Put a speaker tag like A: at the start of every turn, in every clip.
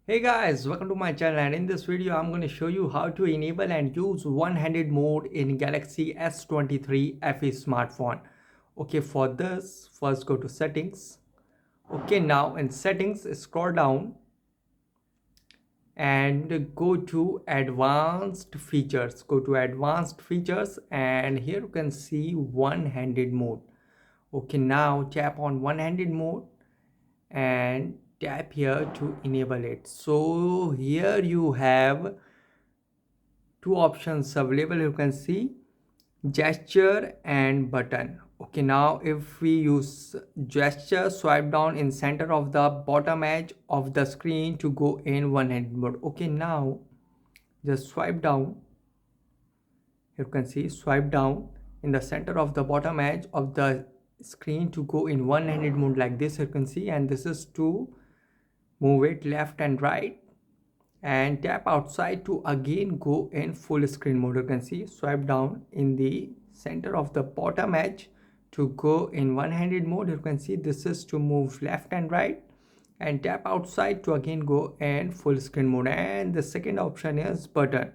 A: Hey guys, welcome to my channel, and in this video I'm going to show you how to enable and use one-handed mode in Galaxy S23 FE smartphone. Okay, for this first go to settings. Okay, now in settings scroll down and go to advanced features. Go to advanced features and here you can see one-handed mode. Okay, now tap on one-handed mode and tap here to enable it. So here you have two options available. You can see gesture and button. Okay, now if we use gesture, swipe down in center of the bottom edge of the screen to go in one-handed mode. Okay, now just swipe down. You can see swipe down in the center of the bottom edge of the screen to go in one-handed mode like this. You can see, and this is to move it left and right, and tap outside to again go in full screen mode. You can see swipe down in the center of the bottom edge to go in one-handed mode. You can see this is to move left and right, and tap outside to again go in full screen mode. And the second option is button.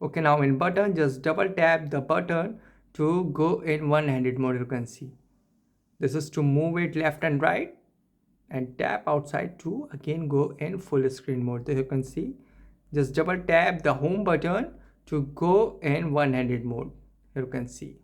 A: Okay, now in button just double tap the button to go in one-handed mode. You can see this is to move it left and right, and tap outside to again go in full screen mode. There you can see just double tap the home button to go in one-handed mode. Here you can see.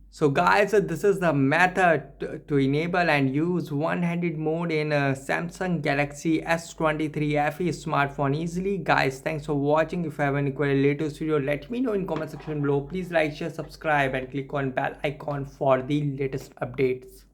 A: So guys, this is the method to enable and use one-handed mode in a Samsung Galaxy S23 FE smartphone easily. Guys, thanks for watching. If you have any query latest video, let me know in comment section below. Please like, share, subscribe and click on bell icon for the latest updates.